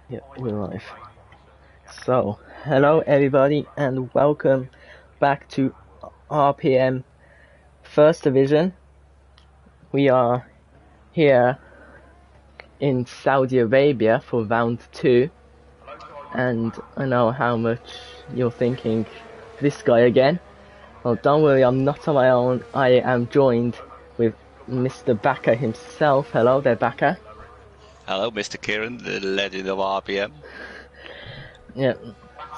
Yeah, we're live. So, hello everybody and welcome back to RPM First Division. We are here in Saudi Arabia for round 2. And I know how much you're thinking, this guy again. Well, don't worry, I'm not on my own. I am joined with Mr. Baka himself. Hello there, Baka. Hello, Mr. Kieran, the legend of RPM. Yeah,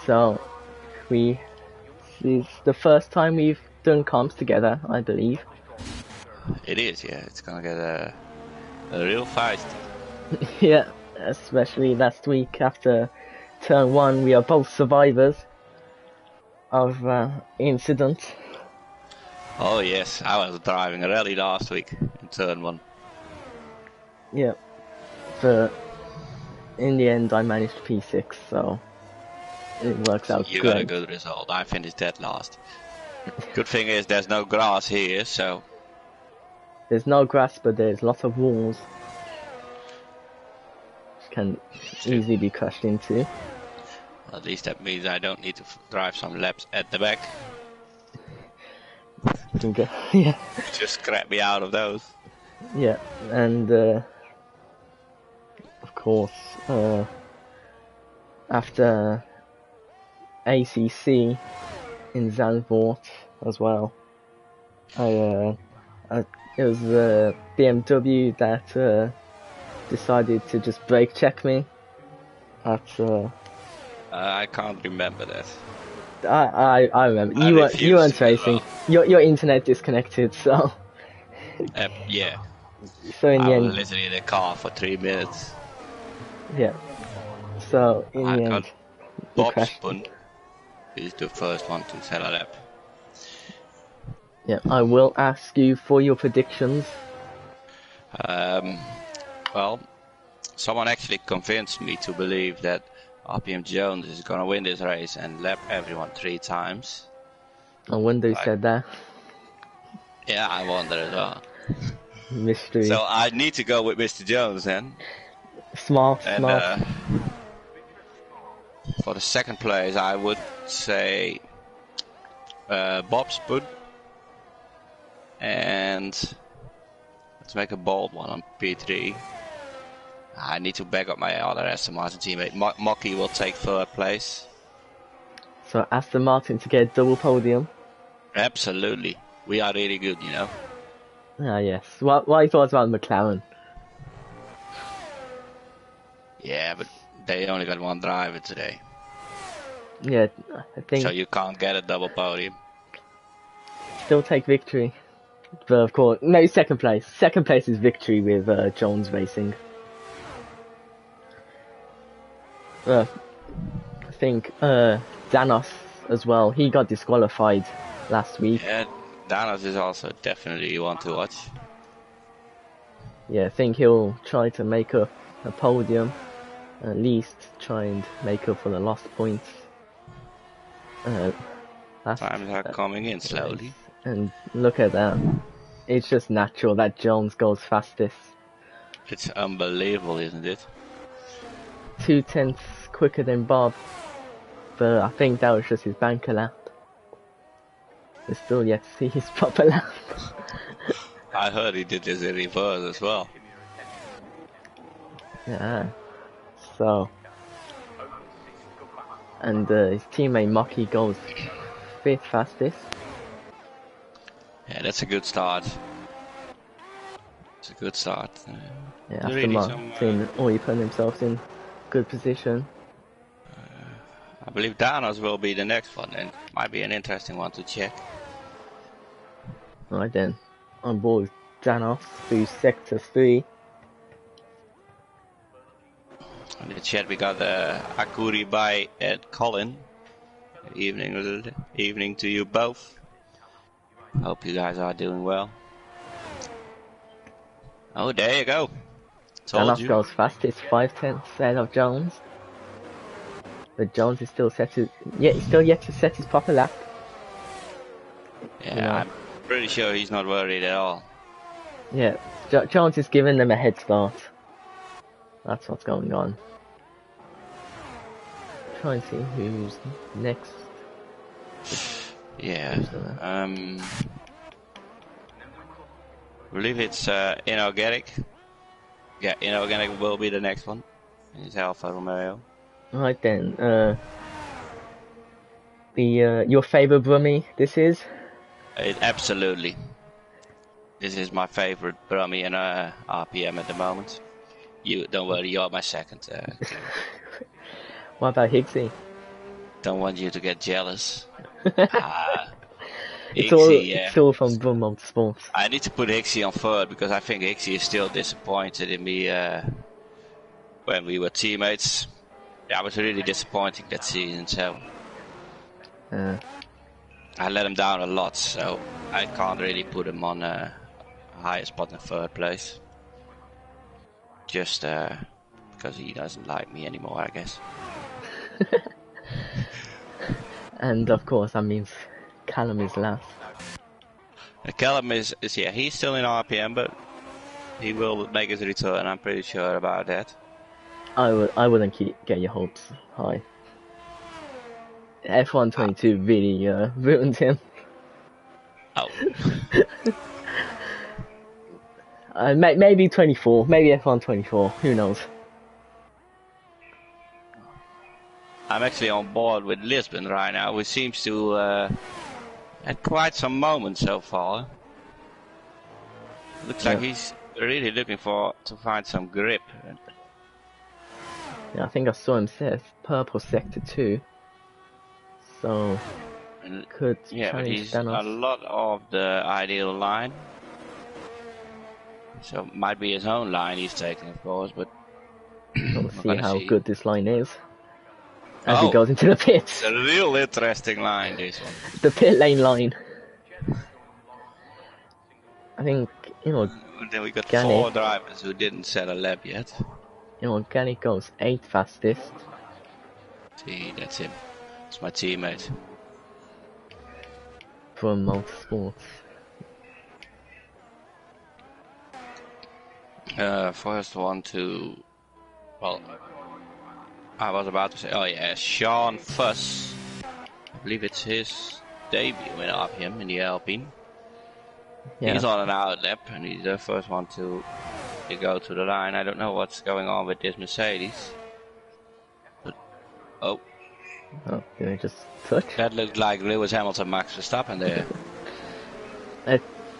so this is the first time we've done comps together, I believe. It is, yeah. It's gonna get a real feisty. Yeah, especially last week after turn 1, we are both survivors of incident. Oh yes, I was driving a rally last week in turn 1. Yeah, but in the end I managed P6, so it works out You great. got a good result. I finished dead last. Good thing is there's no grass here, so... There's no grass, but there's lots of walls. Can easily be crashed into. At least that means I don't need to drive some laps at the back. Yeah. Just grab me out of those. Yeah, and of course, after ACC in Zandvoort as well, it was BMW that decided to just brake check me. I can't remember that. I remember. You weren't racing. Your internet disconnected, so. Yeah. So in the I end, was literally in the car for 3 minutes. Yeah. So in the end, Bob Spun is the first one to sell a lap. Yeah, I will ask you for your predictions. Well, someone actually convinced me to believe that RPM Jones is gonna win this race and lap everyone 3 times. I wonder who said that. Yeah, I wonder as well. Mystery. So I need to go with Mr. Jones then. Smart. For the second place, I would say Bob Spud. And let's make a bold one on P3. I need to back up my other Aston Martin teammate. Mocky will take 3rd place. So Aston Martin to get double podium. Absolutely. We are really good, you know. Ah, yes. What are your thoughts about McLaren? Yeah, but they only got one driver today. Yeah, I think... So you can't get a double podium. Still take victory. But of course, no, second place. Second place is victory with Jones Racing. I think Danos as well, he got disqualified last week. Yeah, Danos is also definitely one to watch. Yeah, I think he'll try to make up a podium. At least try and make up for the lost points. Times are coming in slowly. And look at that. It's just natural that Jones goes fastest. It's unbelievable, isn't it? 2/10 quicker than Bob. But I think that was just his banker lap. We're still yet to see his proper lap. I heard he did this in reverse as well. Yeah. So. And his teammate Mocky goes 5th fastest. Yeah, that's a good start. It's a good start. Yeah, after Martin already put himself in good position. I believe Danos will be the next one, and might be an interesting one to check. Right then, on board Danos through Sector 3. In the chat we got Akuri by Ed Colin. Evening to you both. Hope you guys are doing well. Oh, there you go. Danos goes fastest, 5/10 ahead of Jones. But Jones is still still yet to set his proper lap. Yeah, I'm pretty sure he's not worried at all. Yeah, Jones is giving them a head start. That's what's going on. Try and see who's next. Yeah. I believe it's inorganic. Yeah, inorganic will be the next one. It's Alfa Romeo. Right then. Your favorite Brummy, this is? Absolutely. This is my favorite Brummy in RPM at the moment. You don't worry, you're my second. What about Higgsy? Don't want you to get jealous. It's Higgsy, all from Brum Motorsports. I need to put Higgsy on third because I think Higgsy is still disappointed in me when we were teammates. Yeah, I was really disappointing that season, so I let him down a lot, so I can't really put him on a higher spot in third place. Just because he doesn't like me anymore, I guess. And of course that means Callum is last. Callum is yeah, he's still in RPM, but he will make his return, I'm pretty sure about that. I wouldn't get your hopes high. F1 22 really ruined him. Oh. Maybe 24, maybe F1 24, who knows. I'm actually on board with Lisbon right now, which seems to had quite some moments so far. Looks like he's really looking to find some grip. Yeah, I think I saw him set purple sector 2. So could but he's a lot of the ideal line. So it might be his own line he's taking, of course, but we'll see how good this line is as he goes into the pits. It's a real interesting line, this one. The pit lane line. I think, then we got 4 drivers who didn't set a lap yet. Organic goes 8th fastest. See, that's him. It's my teammate. From Motorsports. First one to, well, I was about to say, Sean Fuss. I believe it's his debut in RPM in the Alpine. Yeah. He's on an out lap and he's the first one to go to the line. I don't know what's going on with this Mercedes. But, did I just touch? That looked like Lewis Hamilton, Max Verstappen there.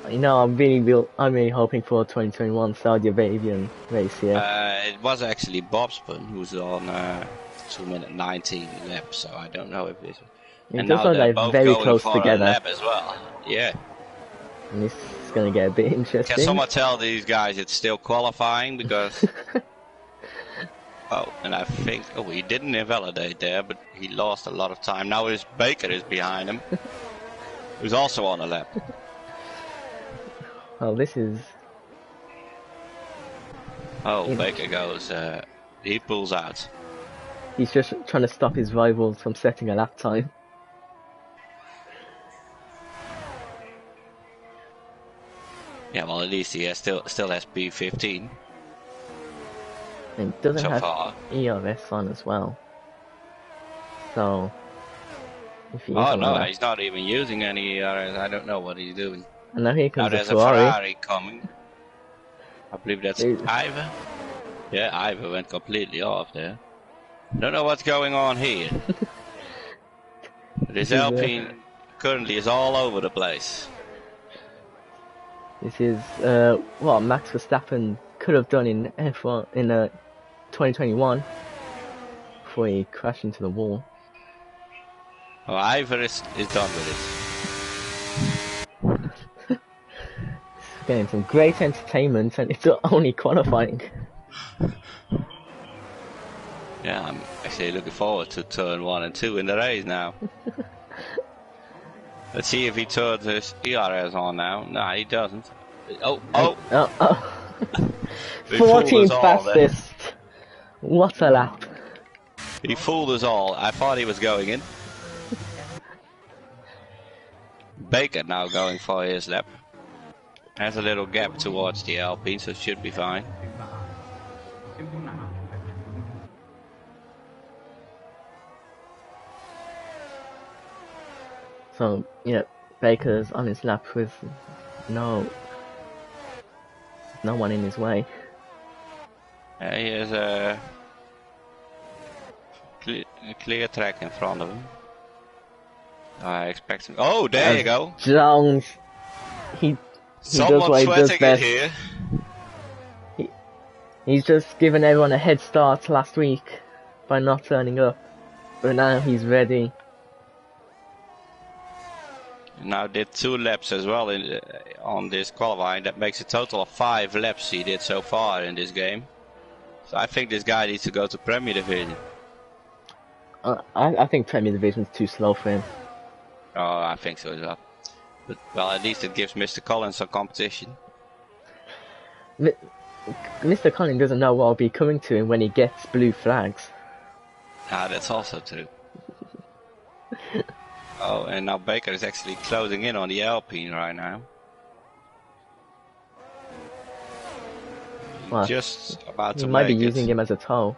I'm really hoping for a 2021 Saudi Arabian race here. It was actually Bobspin who's on 2:19 lap, so I don't know if this. It does look like very close together. Lap as well. Yeah. And this is going to get a bit interesting. Can someone tell these guys it's still qualifying because? And I think he didn't invalidate there, but he lost a lot of time. Now his Baker is behind him, who's also on a lap. Well, this is... Baker goes, he pulls out. He's just trying to stop his rivals from setting a lap time. Yeah, well, at least he has still has P15. And he doesn't have ERS on as well. So... if he he's not even using any ERS. I don't know what he's doing. And now here comes there's a Ferrari. A Ferrari coming. I believe that's Ivor. Yeah, Ivor went completely off there. Don't know what's going on here. This Alpine currently is all over the place. This is what Max Verstappen could have done in F1 in 2021 before he crashed into the wall. Well, Ivor is done with it. Getting some great entertainment, and it's only qualifying. Yeah, I'm actually looking forward to turn 1 and 2 in the race now. Let's see if he turns his ERS on now. No, he doesn't. 14th fastest. What a lap. He fooled us all. I thought he was going in. Baker now going for his lap. Has a little gap towards the Alpine, so it should be fine. So yeah, Baker's on his lap with no one in his way. He has a clear track in front of him. I expect him. Oh, there you go. Jones, he Someone does what he does sweating best. it here. He's just given everyone a head start last week by not turning up, but now he's ready. Now did 2 laps as well on this qualifying. That makes a total of 5 laps he did so far in this game. So I think this guy needs to go to Premier Division. I think Premier Division's too slow for him. Oh, I think so as well. But well, at least it gives Mr. Collins some competition. Mr. Collins doesn't know what will be coming to him when he gets blue flags. Ah, that's also true. Oh, and now Baker is actually closing in on the Alpine right now. Well, just about to he might be make using it. him as a tow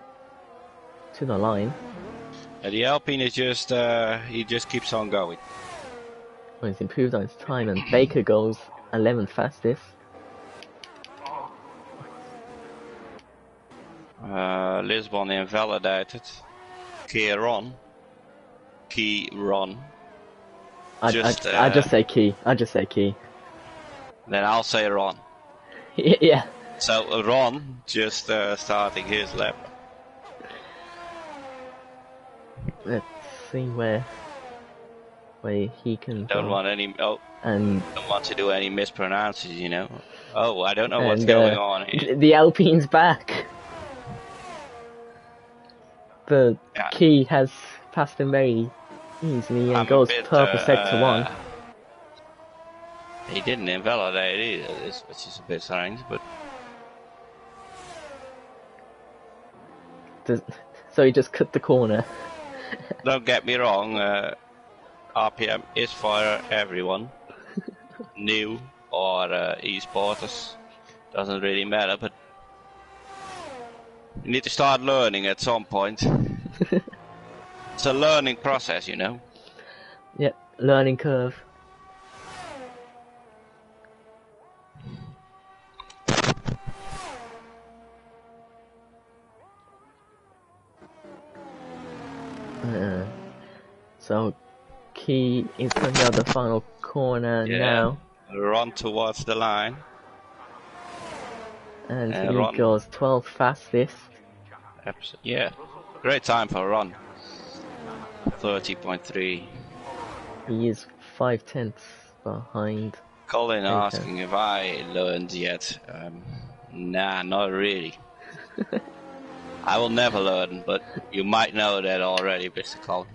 to the line. And the Alpine is just, he just keeps on going. Well, he's improved on his time, and Baker goes 11th fastest. Lisbon invalidated. Kieron. I just say key. I just say key. Then I'll say Ron. Yeah. So Ron just starting his lap. Let's see where he can Don't go. want any. Oh, and don't want to do any mispronounces, you know. Oh, I don't know what's going on here. The Alpine's back. The key has passed him very easily and goes purple sector 1. He didn't invalidate either, which is a bit strange, but. So he just cut the corner. Don't get me wrong, RPM is for everyone, new or esports, doesn't really matter, but you need to start learning at some point. It's a learning process, you know. Yeah, learning curve. So Key is coming out the final corner now. Run towards the line. And he goes 12th fastest. Yeah, great time for a run. 30.3. He is 5/10 behind. Colin asking if I learned yet. Nah, not really. I will never learn, but you might know that already, Mr. Colin.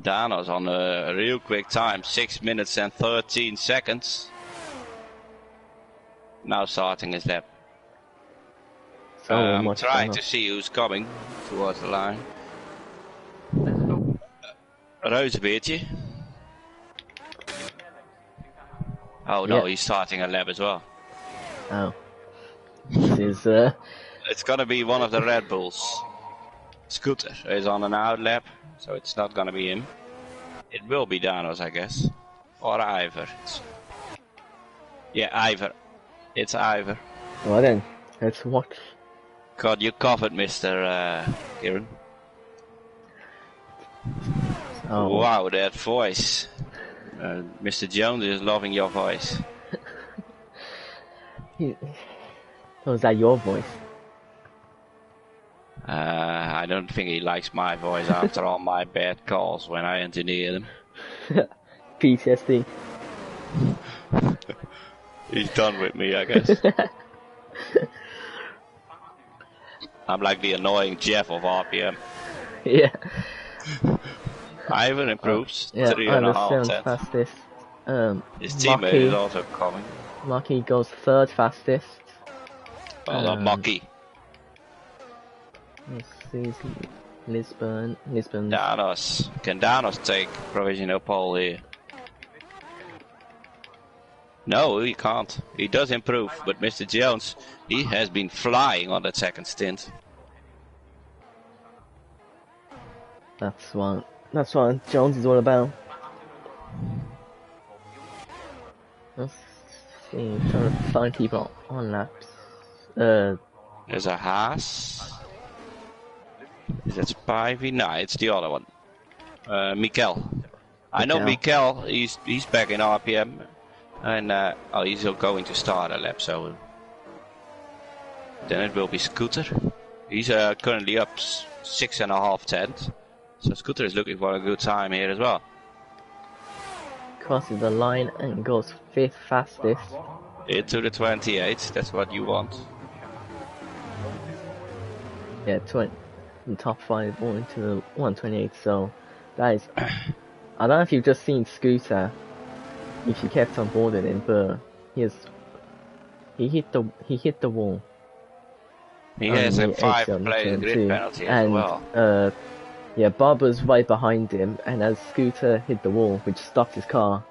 Dano's on a real quick time, 6 minutes and 13 seconds. Now starting his lap. So I'm trying to see who's coming towards the line. Reuzebeertje. Oh no, he's starting a lap as well. Oh. This is It's gonna be one of the Red Bulls. Scooter is on an out lap, so it's not gonna be him. It will be Danos, I guess. Or Ivor. Yeah, Ivor. It's Ivor. Well then, let's watch. God, you covered, Mr. Kieran. Oh. Wow, that voice. Mr. Jones is loving your voice. So is that your voice? I don't think he likes my voice after all my bad calls when I engineer them. PTSD. He's done with me, I guess. I'm like the annoying Jeff of RPM. Yeah. Ivan improves. Yeah, 3.5 fastest. His teammate is also coming. Maki goes 3rd fastest. Well done, Maki. Let's see, Lisbon. Danos. Can Danos take provisional pole here? No, he can't. He does improve, but Mr. Jones, he has been flying on that second stint. That's what Jones is all about. Let's see, trying to find people on laps. There's a Haas. Is that Spivey? No, it's the other one. Mikel. I know Mikel. He's back in RPM, and he's going to start a lap. So then it will be Scooter. He's currently up 6.5 tenths. So Scooter is looking for a good time here as well. Crosses the line and goes 5th fastest. Into the 28. That's what you want. Yeah, the top 5 all into the 128. So that is. I don't know if you've just seen Scooter. If you kept on board with him, but he hit the wall. He has a 5 player grid penalty as well. Yeah, Bob was right behind him, and as Scooter hit the wall, which stopped his car,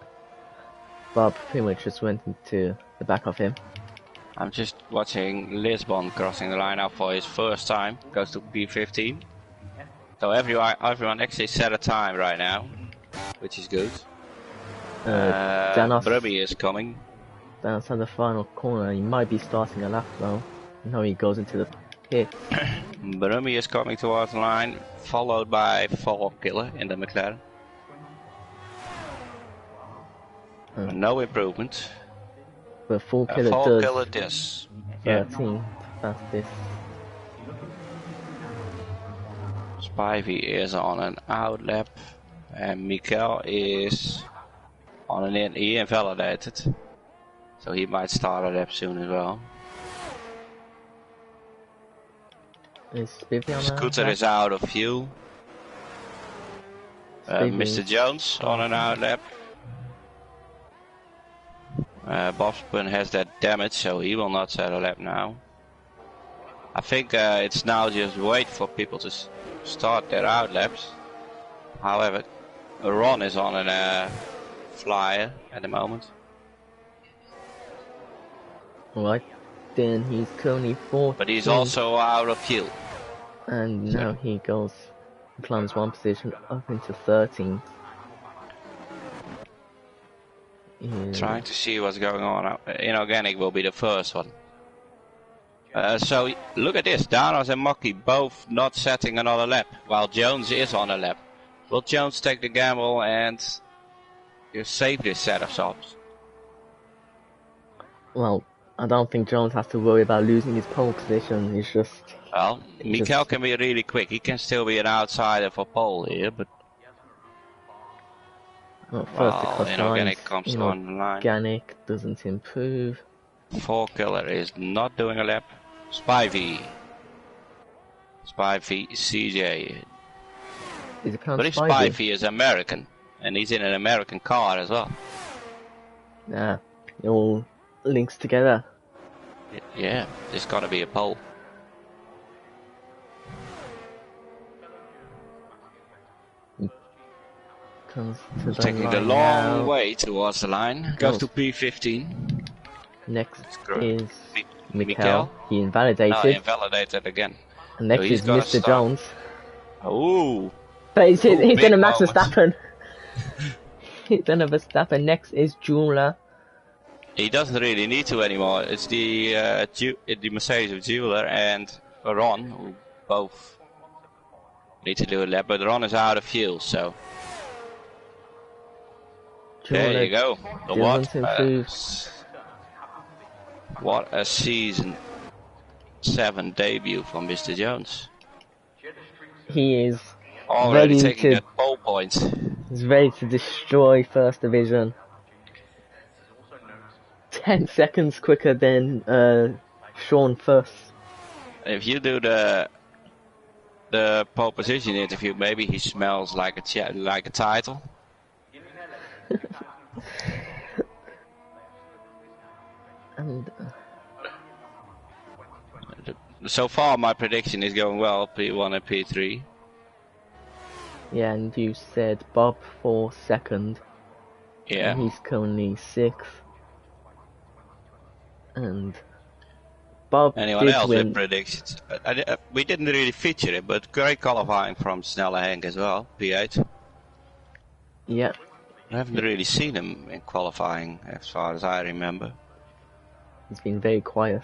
Bob pretty much just went into the back of him. I'm just watching Lisbon crossing the line out for his first time. Goes to P15. So everyone actually set a time right now, which is good. Brubby is coming. Danos on the final corner. He might be starting a lap though. Now he goes into the pit. Brummy is coming towards the line, followed by Fall Killer in the McLaren. No improvement. But Fall Killer Fall Killer does. 13th fastest. Spivey is on an out lap, and Mikel is on an in. He invalidated, so he might start a lap soon as well. Scooter is out of fuel. Mr. Jones on an out lap. Bobspin has that damage, so he will not set a lap now. I think it's now just wait for people to start their out laps. However, Ron is on a flyer at the moment. Right, then he's currently 4th. But he's also out of fuel. And now he climbs 1 position up into 13th. Trying to see what's going on. Inorganic will be the first one. So look at this, Danos and Mocky both not setting another lap, while Jones is on a lap. Will Jones take the gamble and save this set of stops? Well, I don't think Jones has to worry about losing his pole position. He's just... Well, Mikel can be really quick. He can still be an outsider for pole here, but... Well, Inorganic comes on the line. Inorganic doesn't improve. Fall Killer is not doing a lap. Spivey, CJ. But if Spivey is American, and he's in an American car as well. Yeah, it all links together. Yeah, there's gotta be a pole. Taking the long way towards the line. Goes to P15. Next is Mikel. He invalidated. No, he invalidated again. And next is Mr. Jones. Ooh. But he's done a Max Verstappen. He's done a Verstappen. Next is Jeweler. He doesn't really need to anymore. It's the Mercedes of Jeweler and Ron who both need to do a lap. But Ron is out of fuel, so... There you go. What a season 7 debut from Mr. Jones. He is already taking that pole point. He's ready to destroy First Division. 10 seconds quicker than Sean Fuss. If you do the pole position interview, maybe he smells like a title. And, so far my prediction is going well, P1 and P3. Yeah, and you said Bob for second. Yeah. And he's currently 6th. and Bob Anyone did else with win. predictions? We didn't really feature it, but great qualifying from Snelle Henk as well, P8. Yeah. I haven't really seen him in qualifying as far as I remember. He's been very quiet,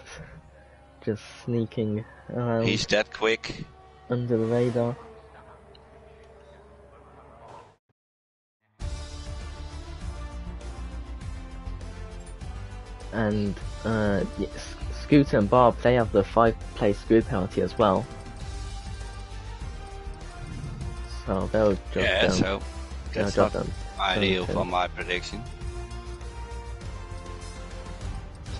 just sneaking around. He's that quick. Under the radar. And yes, Scooter and Bob, they have the 5-place grid penalty as well. So they'll drop down. So that's drop not down. ideal for my prediction.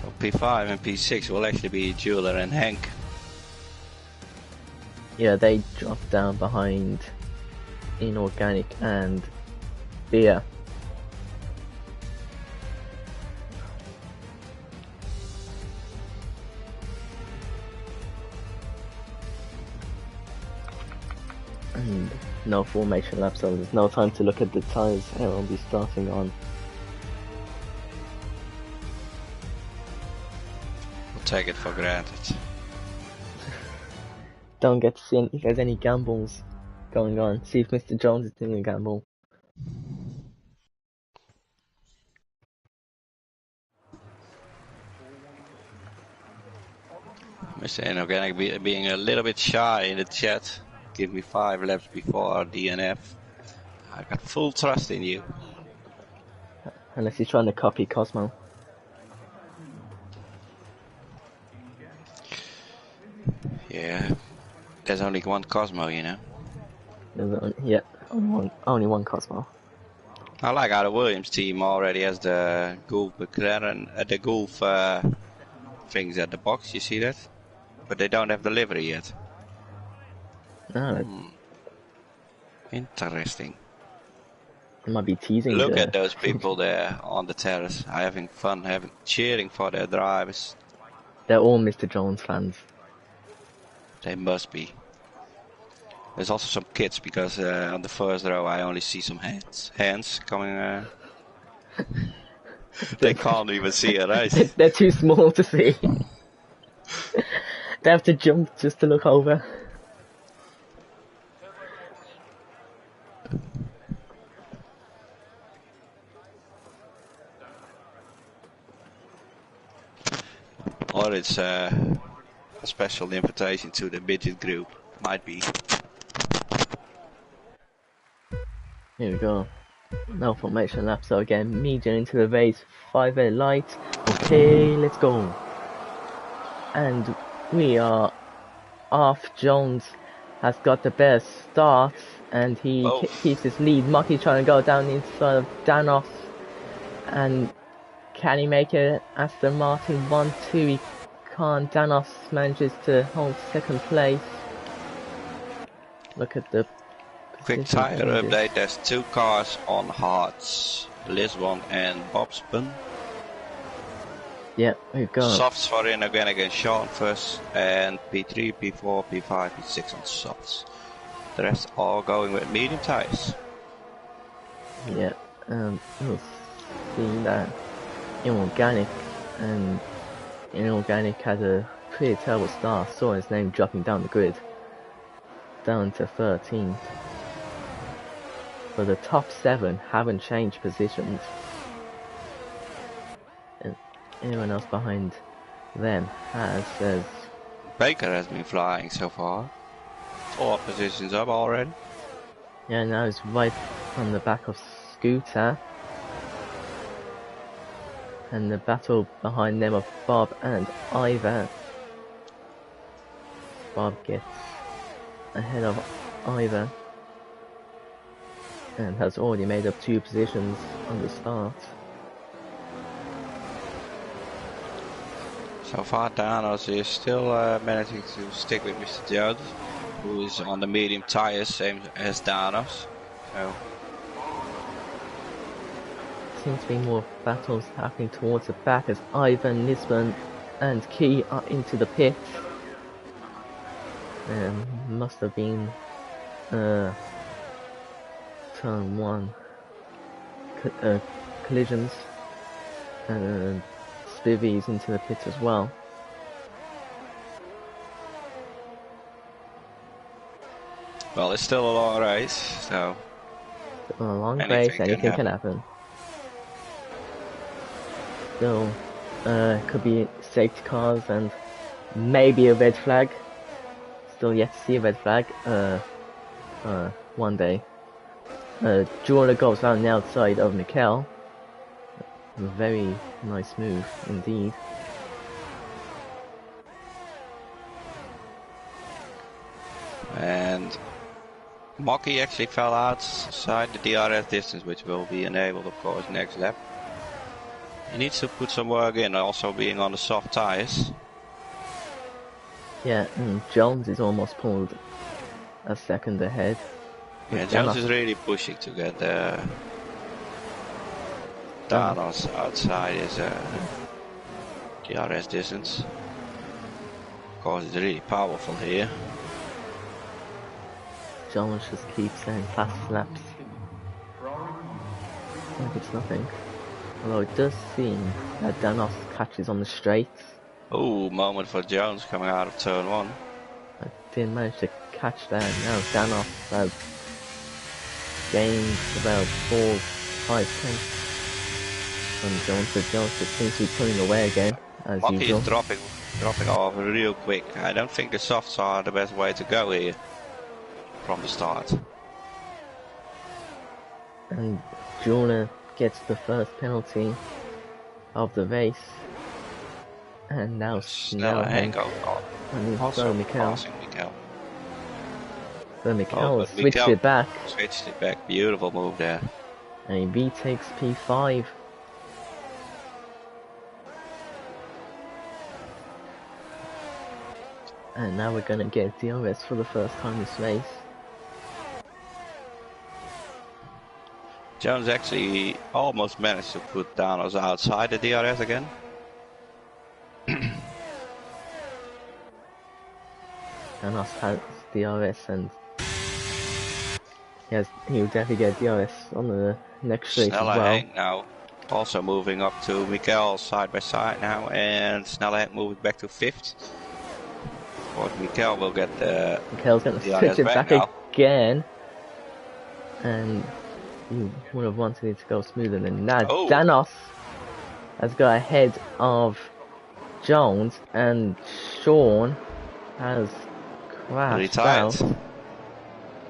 So P5 and P6 will actually be Jeweler and Hank. Yeah, they drop down behind Inorganic and Beer. And no formation lap, so there's no time to look at the tyres. Everyone will be starting on. We'll take it for granted. Don't get to see if there's any gambles going on. See if Mr. Jones is doing a gamble. Mr. Inorganic being a little bit shy in the chat. Give me 5 laps before DNF. I got full trust in you. Unless he's trying to copy Cosmo. Yeah, there's only one Cosmo, you know. Yeah, only one Cosmo. I like how the Williams team already has the Gulf McLaren, the Gulf things at the box. You see that? But they don't have the livery yet. Interesting. They might be teasing. Look at those people there on the terrace, having fun, cheering for their drivers. They're all Mr. Jones fans. They must be. There's also some kids because on the first row I only see some hands coming. They can't even see a race. They're too small to see. They have to jump just to look over. Or it's a special invitation to the midget group. Might be. Here we go. No formation lap, so again, median into the race, 5-8 light. Okay, let's go. And we are off. Jones has got the best start, and he keeps his lead. Mucky trying to go down inside of Danos. And can he make it? Aston Martin 1-2, he can't. Danos manages to hold second place. Look at the quick tire update. There's 2 cars on hards, Lisbon and Bobspin. Yeah, we've got softs for Inorganic and Sean first, and P3, P4, P5, P6 on softs. The rest all going with medium tires. Yeah, we'll see that Inorganic had a pretty terrible start. Saw his name dropping down the grid, down to 13th. But the top 7 haven't changed positions. And anyone else behind them has. Baker has been flying so far. 4 positions up already. Yeah, now he's right on the back of Scooter. And the battle behind them of Bob and Ivor. Bob gets ahead of Ivor and has already made up 2 positions on the start. So far Danos is still managing to stick with Mr. Jones, who is on the medium tires, same as Danos. So Seems to be more battles happening towards the back as Ivan, Lisbon and Key are into the pit. Must have been turn 1 collisions. Bivvies into the pit as well. Well, it's still a long race, so A long race, anything can happen. Still, could be safety cars and maybe a red flag. Still yet to see a red flag. One day. Jordan goes around the outside of Mikel. Very nice move indeed. And Mocky actually fell outside the DRS distance, which will be enabled, of course, next lap. He needs to put some work in, also being on the soft tires. Yeah, and Jones is almost pulled a second ahead. Yeah, Jones is really pushing to get Danos outside his DRS distance. Of course, it's really powerful here. Jones just keeps saying fast laps. Like it's nothing. Although it does seem that Danos catches on the straights. Oh, moment for Jones coming out of turn 1. I didn't manage to catch that. Now Danos has gained about 4-5 tenths from Jones, but Jones just seems to be pulling away again, as Mocky usual. is dropping off real quick. I don't think the softs are the best way to go here from the start. And Jordan gets the first penalty of the race. And now Snellhank also Mikel. passing Mikel. So Mikel switched it back. Switched it back. Beautiful move there. And he retakes P5. And now we're gonna get DRS for the first time this race. Jones actually almost managed to put Danos outside the DRS again. Danos has DRS and he'll definitely get DRS on the next race as well. Snellhank now also moving up to Mikel side by side now, and Snellhank moving back to 5th. But Mikel will get the Mikel's gonna switch it back again. And you would have wanted it to go smoother than that. Oh. Danos has got ahead of Jones, and Sean has crashed out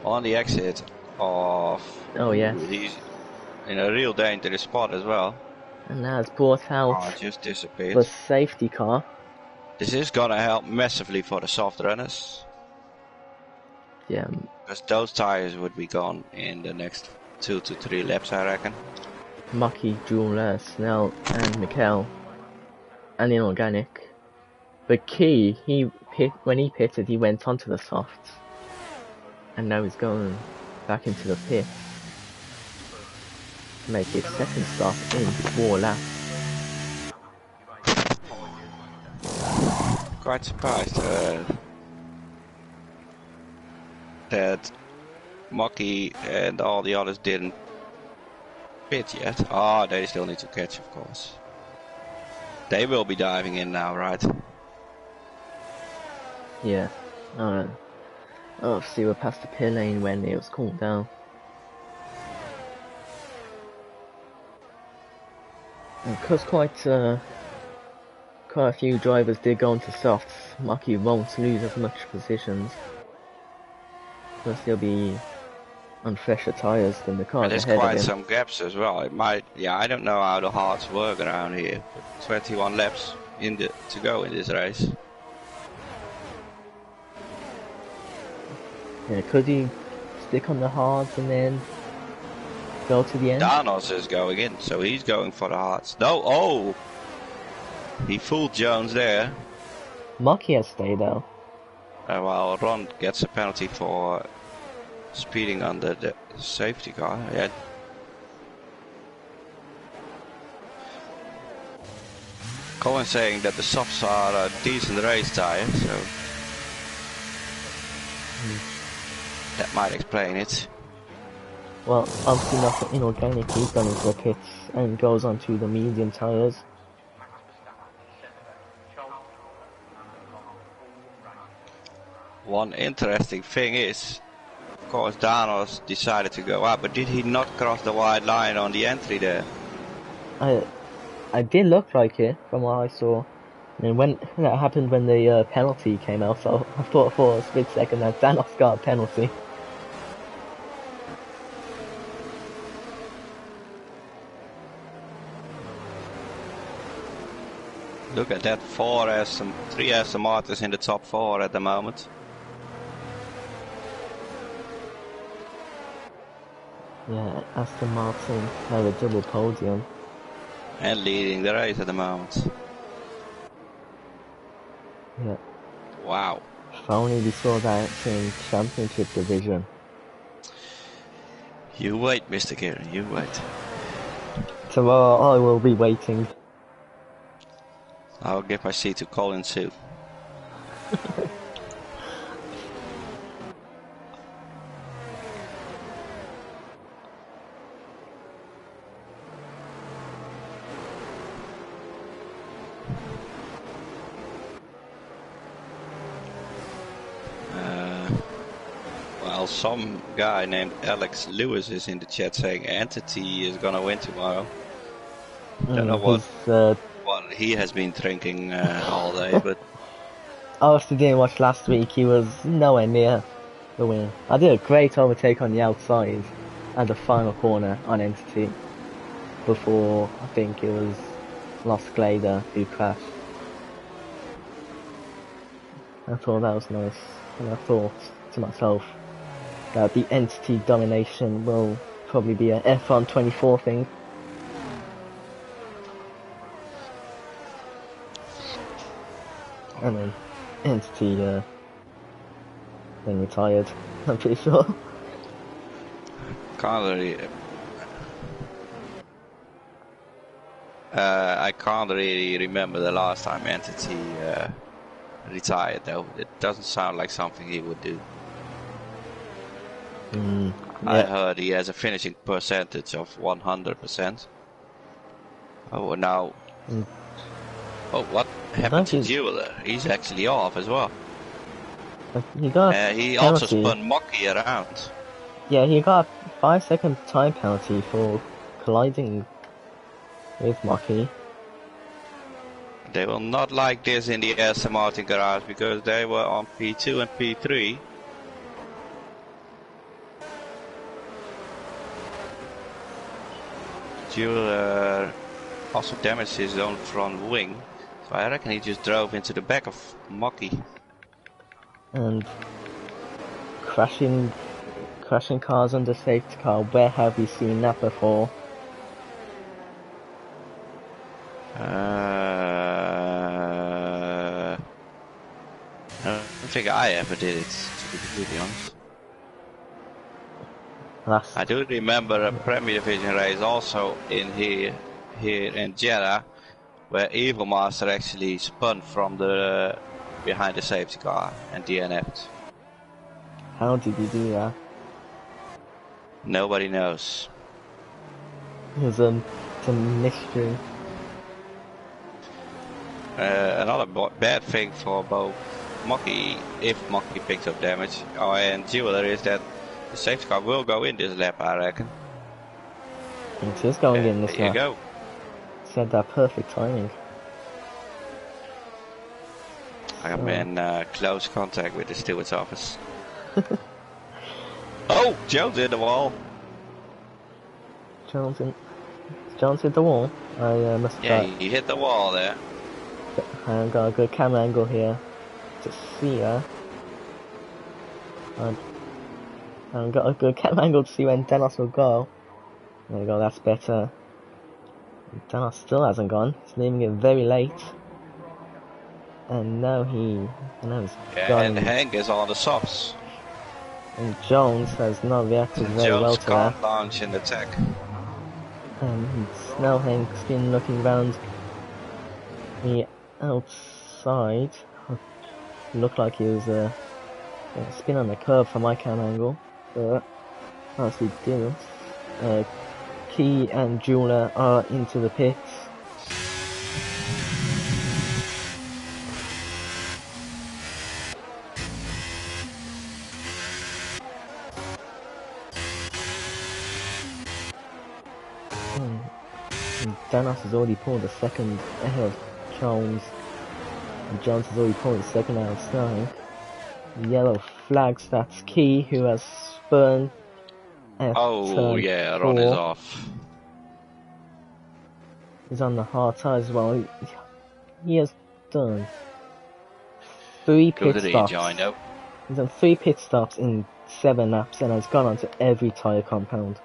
on the exit of. Oh yes. He's in a real dangerous spot as well. And now it's brought out just disappeared. the safety car. This is gonna help massively for the soft runners. Yeah. Because those tires would be gone in the next 2 to 3 laps, I reckon. Mucky, Jules, Snell, and Mikel, and Inorganic. But Key, when he pitted, he went onto the softs, and now he's going back into the pit to make his second stop in 4 laps. Quite surprised that Mucky and all the others didn't pit yet. Oh, they still need to catch, of course. They will be diving in now, right? Yeah. Obviously we're past the pit lane when it was cooled down. Because quite a few drivers did go into softs, Mucky won't lose as much positions. Plus he'll be on fresher tyres than the cars ahead of him. There's quite some gaps as well. It might, I don't know how the hards work around here, but 21 laps to go in this race. Yeah, could he stick on the hards and then go to the end? Danos is going in, so he's going for the hards. No, oh! He fooled Jones there. Mucky has stayed though. While Ron gets a penalty for speeding under the safety car. Yeah. Colin's saying that the softs are a decent race tire, so that might explain it. Well, obviously not inorganic. He's gone into the pits and goes onto the medium tires. one interesting thing is, of course, Danos decided to go up, but did he not cross the white line on the entry there? I did look like it from what I saw. And when that happened when the penalty came out, so I thought for a split second that Danos got a penalty. Look at that, three Aston Martins in the top 4 at the moment. Yeah, Aston Martin have a double podium. And leading the race at the moment. Yeah. Wow. If only we saw that in Championship Division. You wait, Mr. Kieran, you wait. Tomorrow I will be waiting. I'll give my seat to Colin Sue. Well, some guy named Alex Lewis is in the chat saying Entity is gonna win tomorrow. Don't know what he has been drinking all day, but I also didn't watch last week. He was nowhere near the win. I did a great overtake on the outside at the final corner on Entity before I think it was Lost Glader who crashed. I thought that was nice, and I thought to myself that the Entity domination will probably be an F1 24 thing. And then Entity then retired, I'm pretty sure. I can't really remember the last time Entity retired though. It doesn't sound like something he would do. Yeah. I heard he has a finishing percentage of 100%. Oh, now... Oh, what happened to Jeweler? He's actually off as well. He got he also spun Mocky around. Yeah, he got a 5-second time penalty for colliding with Mocky. They will not like this in the Aston Martin garage because they were on P2 and P3. Jeweler also damaged his own front wing, so I reckon he just drove into the back of Mocky. And crashing cars under safety car, where have we seen that before? I don't think I ever did it, to be completely honest. I do remember a Premier Division race also in here in Jeddah, where Evil Master actually spun from the behind the safety car and DNF'd. How did you do that? Nobody knows. It's a mystery. Another bad thing for both Mocky, if Mocky picks up damage, and Jeweler, is that the safety car will go in this lap, I reckon. It is going in this lap. There you go. It's had that perfect timing. I am in close contact with the steward's office. Oh, Jones hit the wall. Jones hit the wall. I must. Yeah, he hit the wall there. I've got a good camera angle here to see her. I've got a good camera angle to see when Danos will go. There we go, that's better. Danos still hasn't gone. He's leaving it very late. And now he's gone. And Hank is on the softs. And Jones has not reacted very well to that. Jones can't launch in the tech. And now Hank's been looking around the outside. Looked like he was spin on the curb from my camera angle, but honestly didn't. Key and Jeweler are into the pits. Danos has already pulled the second ahead of Jones. And Jones has already pulled the second out of Snowing. Yellow flags, that's Key, who has spun at Oh turn yeah, 4. Ron is off. He's on the hard side as well. He has done 3 pit Good stops. rejoin though. He's done 3 pit stops in 7 laps and has gone onto every tyre compound.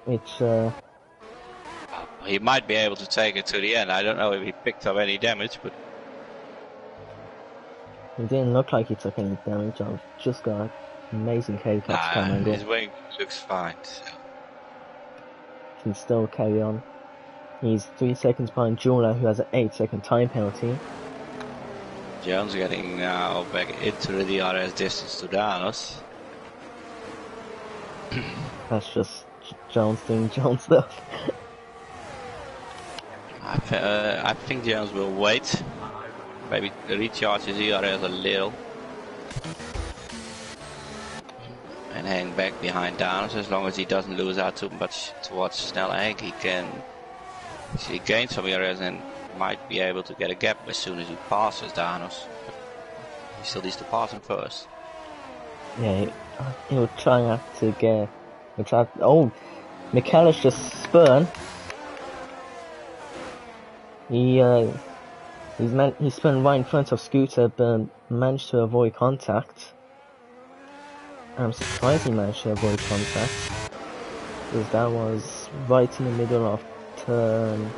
Which, he might be able to take it to the end. I don't know if he picked up any damage, but it didn't look like he took any damage. I've just got an amazing helicopter cam angle. his wing looks fine. So. Can still carry on. He's 3 seconds behind Jula, who has an 8-second time penalty. Jones getting now back into the DRS distance to Danos. That's just Jones doing Jones stuff. I think Jones will wait. Maybe recharge his DRS a little. And hang back behind Danos as long as he doesn't lose out too much towards Snellenk. He can actually gain some DRS and might be able to get a gap as soon as he passes Danos. He still needs to pass him first. Yeah, he'll try not to get... Oh, Michaelis just spun. He spun right in front of Scooter, but managed to avoid contact. I'm surprised he managed to avoid contact, because that was right in the middle of turn.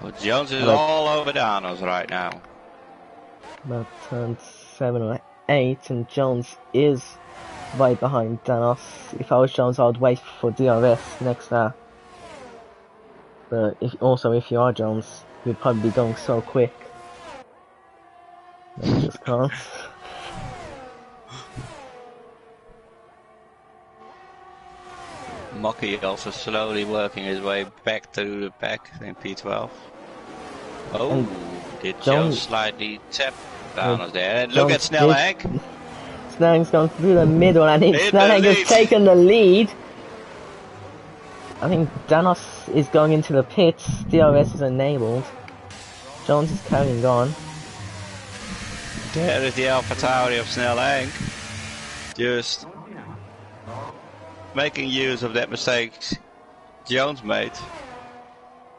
Well, Jones is all over Danos right now. About turn 7 or 8, and Jones is right behind Danos. If I was Jones, I would wait for DRS next lap. But if you are Jones, you'd probably be going so quick. I just can't. Mocky also slowly working his way back to the pack in P12. Oh, and did Jones slightly tap Danos there? And look at Jones Snellenk. Snelling's gone through the middle. I think Snelling has taken the lead. I think Danos is going into the pits. DRS is enabled. Jones is carrying on. There is the AlphaTauri of Snellenk. Just making use of that mistake Jones made.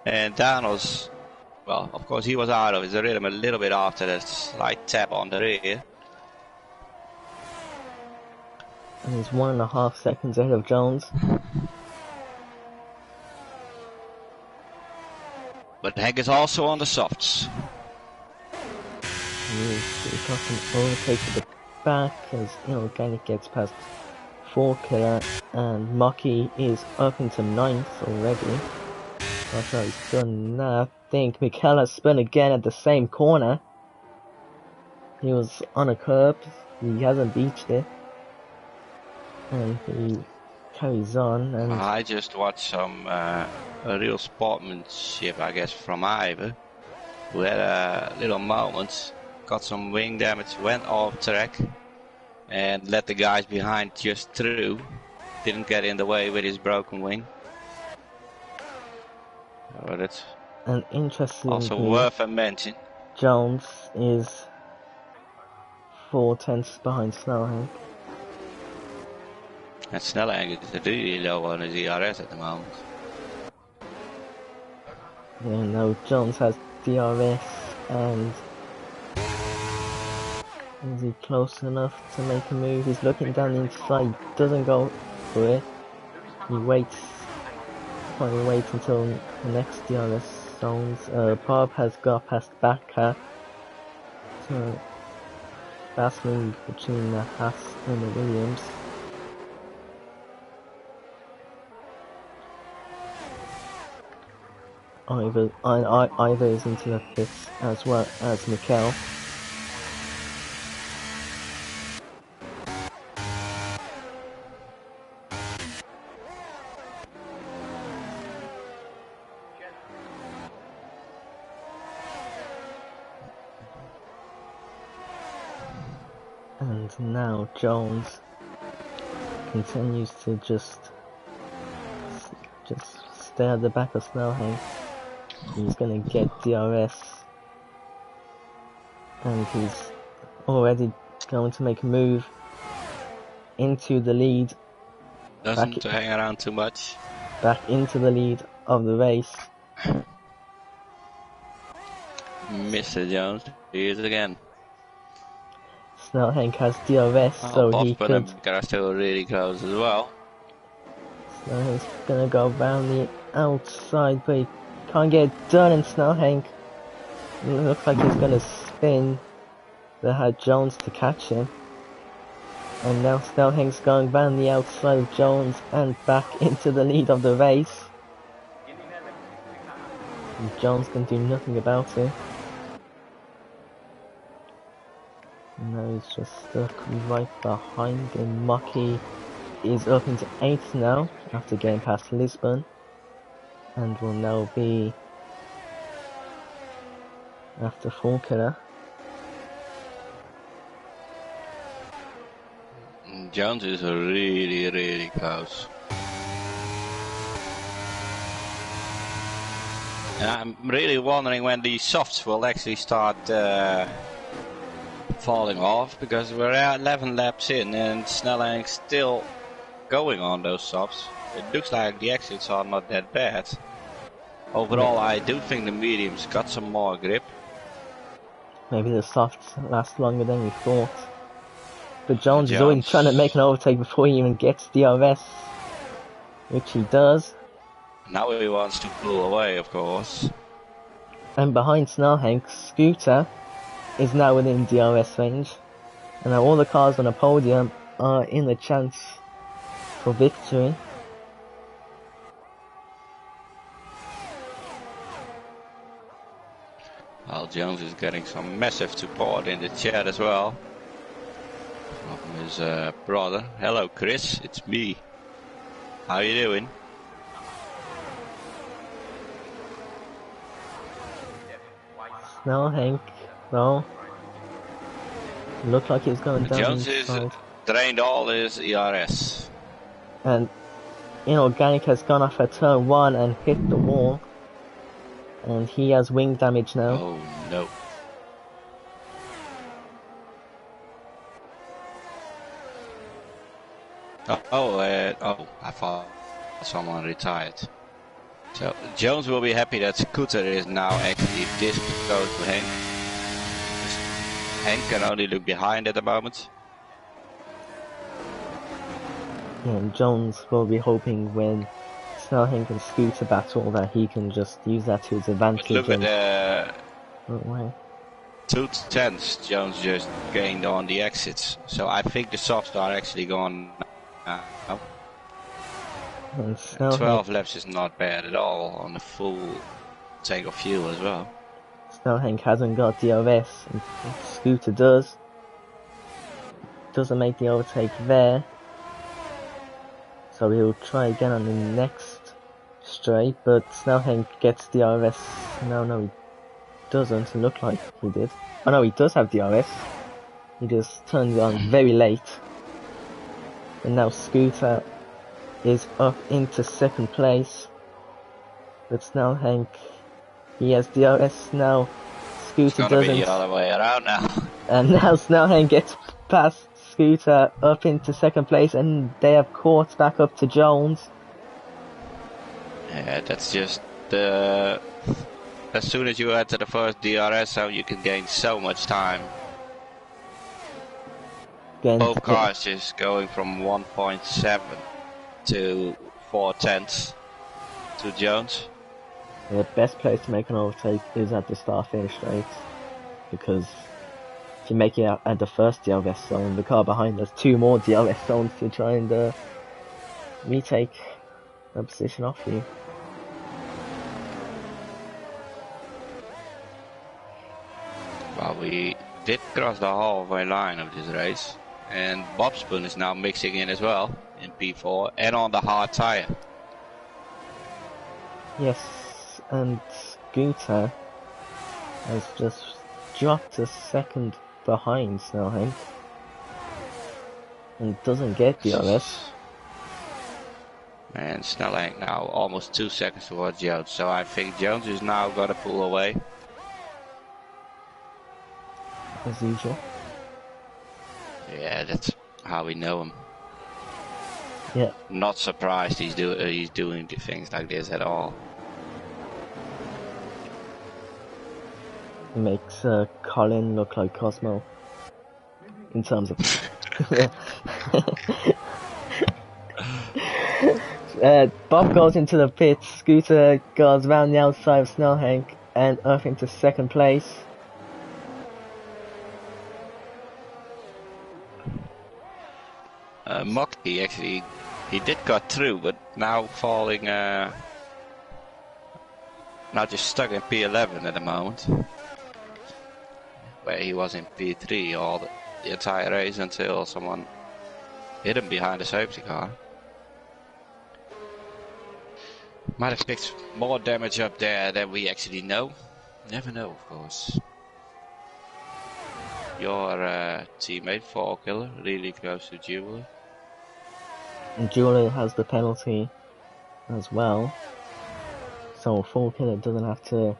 And Danos, well, of course he was out of his rhythm a little bit after that slight tap on the rear. And he's 1.5 seconds ahead of Jones. But Hank is also on the softs. He's got some overtakes at the back as Inorganic gets past 4Killer, and Mocky is up into 9th already. Not sure he's done that. I think Michaela spun again at the same corner. He was on a curb, he hasn't beached it. And he carries on, and I just watched some real sportsmanship, I guess, from Iver, who had a little moment, got some wing damage, went off track, and let the guys behind just through. Didn't get in the way with his broken wing. So that's an interesting. Also worth a mention. Jones is 4/10 behind Snellhank. And Snellenk is really low on his DRS at the moment. Yeah, no, Jones has DRS, and is he close enough to make a move? He's looking down the inside, doesn't go for it. He waits, finally waits until the next DRS zones. Bob has got past Backer, so fast move between the Haas and the Williams. Either is into the pits as well as Mikkel. And now Jones continues to just stay at the back of Snellheim. He's gonna get DRS. And he's already going to make a move into the lead. Doesn't hang around too much. Back into the lead of the race. Mr. Jones, here's it again. Snellhank has DRS, so he could... are still really close as well. Snellhank's gonna go around the outside, but he can't get it done, and Snellhank looks like he's gonna spin. They had Jones to catch him. And now Snellhank's going around the outside of Jones and back into the lead of the race. And Jones can do nothing about it. And now he's just stuck right behind him. Mocky is up into 8th now after getting past Lisbon. And will now be after Falconer. Jones is really close. And I'm really wondering when the softs will actually start falling off, because we're at 11 laps in and Snellhank's still going on those softs. It looks like the exits are not that bad. Overall, I do think the mediums got some more grip. Maybe the softs last longer than we thought. But Jones is already trying to make an overtake before he even gets DRS, which he does. Now he wants to pull away, of course. And behind Snellhank, Scooter is now within DRS range. And now all the cars on the podium are in a chance for victory. Well, Jones is getting some massive support in the chat as well. From his brother. Hello Chris, it's me. How you doing? Snellhank, well, looked like he's going down Jones inside. is drained all his ERS. And Inorganic has gone off at turn 1 and hit the wall. And he has wing damage now. Oh no. Oh, I thought someone retired. So Jones will be happy that Scooter is now actually this close to Hank. Hank can only look behind at the moment. Yeah, and Jones will be hoping when Snellhank and Scooter battle that he can just use that to his advantage. But look at the way. 2 tenths Jones just gained on the exits. So I think the softs are actually gone now. And 12 laps is not bad at all on the full tank of fuel as well. Snellhank hasn't got DRS, and Scooter does. Doesn't make the overtake there. So he'll try again on the next straight, but Snellhank gets DRS. No, he doesn't. It looked like he did. Oh no, he does have DRS. He just turned it on very late. And now Scooter is up into 2nd place. But Snellhank, he has DRS now. Scooter doesn't. It's gonna be the other way around now. And now Snellhank gets past Scooter up into 2nd place, and they have caught back up to Jones. Yeah, that's just the... As soon as you enter the first DRS zone, you can gain so much time. Both cars just going from 1.7 to 4 tenths to Jones. The best place to make an overtake is at the start-finish straight, because if you make it out at the first DRS zone, the car behind has 2 more DRS zones to try and retake that position off you. Well, we did cross the halfway line of this race, and Bobspun is now mixing in as well in P4 and on the hard tire. Yes, and Scooter has just dropped a second behind Snellhank and doesn't get DRS. And Snelling now almost 2 seconds towards Jones. So I think Jones is now gonna pull away. As usual. Yeah, that's how we know him. Yeah. Not surprised he's doing things like this at all. He makes Colin look like Cosmo. In terms of... Bob goes into the pits, Scooter goes round the outside of Snellhank and up into second place. Mocky actually, he did got through, but now falling, now just stuck in P11 at the moment. Where he was in P3 all the entire race until someone hit him behind the safety car. Might have picked more damage up there than we actually know. Never know, of course. Your teammate, Fall Killer, really close to Jubilee. And Julie has the penalty as well. So Fall Killer doesn't have to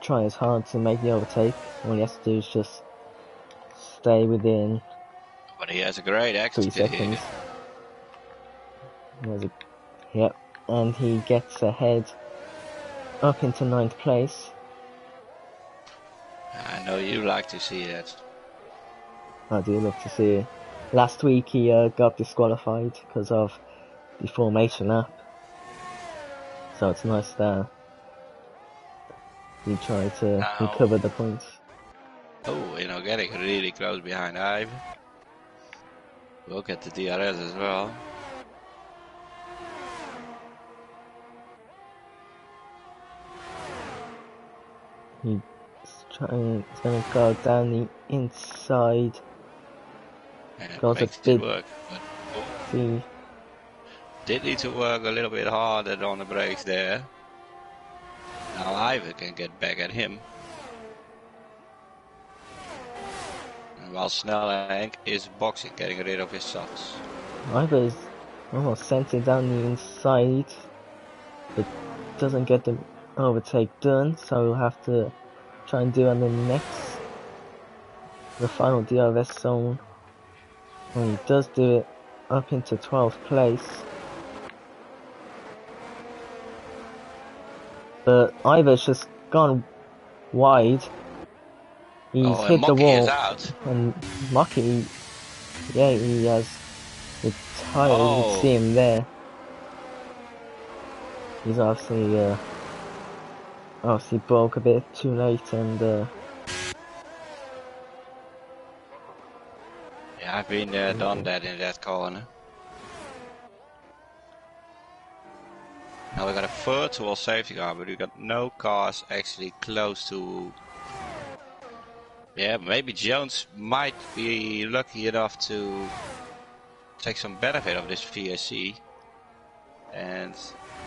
try as hard to make the overtake. All he has to do is just stay within. But he has a great exit 3 seconds. Yep, and he gets ahead up into 9th place. I know you like to see that. I do love to see it. Last week he got disqualified because of the formation lap. So it's nice that he tried to recover the points. Oh, you know, getting really close behind Ive. We'll get the DRS as well. He's going to go down the inside. And Goes a makes bit. it work, but did need to work a little bit harder on the brakes there. Now Ive can get back at him. And while Snelling is boxing, getting rid of his softs. Iver's almost sent it down the inside, but doesn't get the overtake done, so he'll have to try and do on the final DRS zone. And he does do it up into 12th place. But Iver's just gone wide. He's hit the wall. Is out. And Mocky, yeah, he has the tire. You can see him there. He's obviously broke a bit too late, and yeah, I've been there, done that in that corner. Now we got a virtual safety car, but we got no cars actually close to. Yeah, maybe Jones might be lucky enough to take some benefit of this VSC and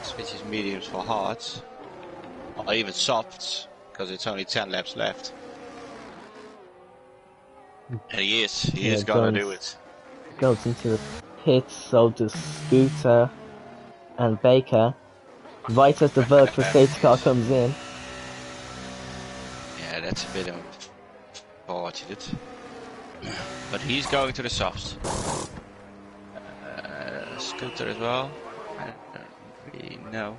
switch his mediums for hards, or even softs, because it's only 10 laps left. And he is gonna do it. Goes into the pits, so does Scooter and Baker. Right as the virtual safety car comes in. Yeah, that's a bit unfortunate. But he's going to the softs. Scooter as well. I don't really know.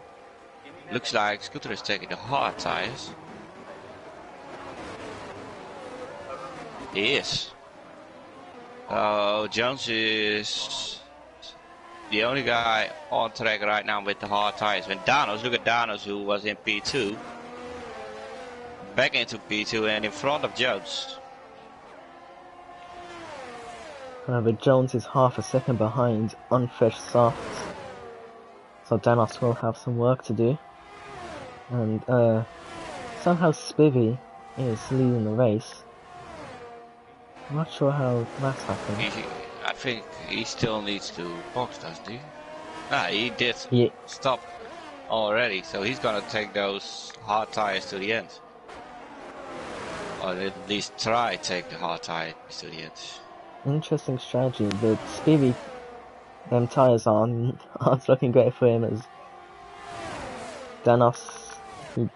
Looks like Scooter is taking the hard tires. He is. Oh, Jones is the only guy on track right now with the hard tires. When Danos, look at Danos, who was in P2, back into P2 and in front of Jones. However, Jones is half a second behind on fresh softs, so Danos will have some work to do. And somehow Spivvy is leading the race. I'm not sure how that's happened. I think he still needs to box, doesn't he? Ah, he did stop already, so he's gonna take those hard tires to the end. Or at least try take the hard tires to the end. Interesting strategy, but Spivvy Them tyres aren't looking great for him as Danos, who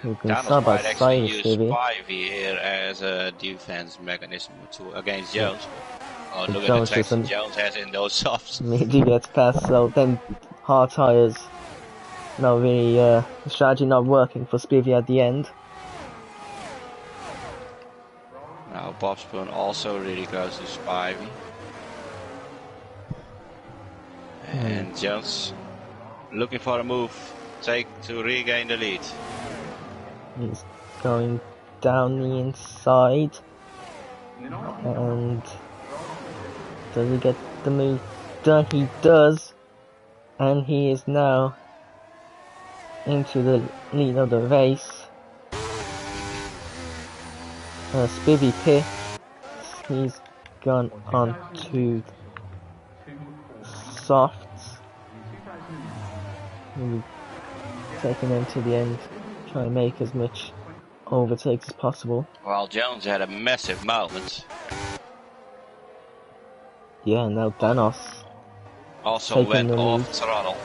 can Thanos start by might actually side use Stevie. Spivey here as a defense mechanism against Yeah. Jones. Oh, But look at the Jones traction doesn't Jones has in those softs. immediately gets past, so then hard tyres. Not really, the strategy not working for Spivey at the end. Now Bob Spoon also really close to Spivey. And Jones looking for a move to regain the lead. He's going down the inside. And does he get the move done? He does. And he is now into the lead of the race. Spivey pits. He's gone on to softs. Maybe taking them to the end. Try and make as much overtakes as possible. Well, Jones had a massive moment. Yeah, now Danos also went the off lead. throttle.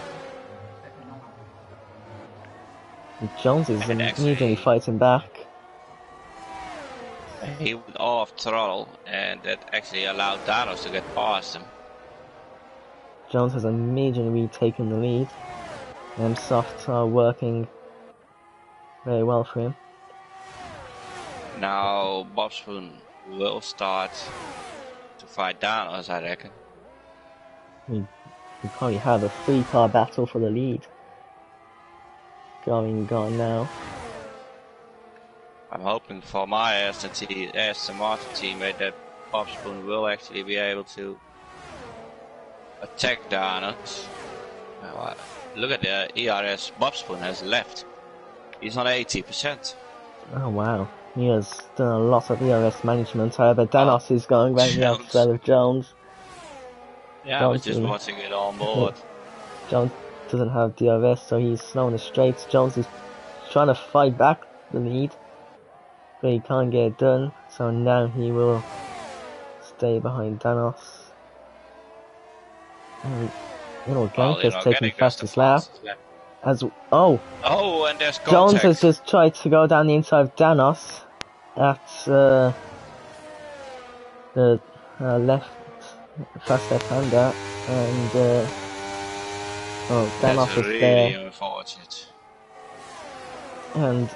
Jones is immediately fighting back. He went off throttle, and that actually allowed Danos to get past him. Jones has immediately taken the lead. And softs are working very well for him. Now Bob Spoon will start to fight Danos, I reckon. We probably have a 3-car battle for the lead going on now. I'm hoping for my Aston Martin teammate that Bob Spoon will actually be able to attack Danos. Look at the ERS Bob Spoon has left. He's on 80%. Oh wow, he has done a lot of ERS management. However, Danos is going right the outside of Jones. Yeah, I was just watching it on board. Jones doesn't have DRS, so he's slow in the straights. Jones is trying to fight back the lead, but he can't get it done, so now he will stay behind Danos. And Organic has taken fastest lap. And there's contact. Jones has just tried to go down the inside of Danos at the left fast left-hander, and Danos is there. Unfortunate. And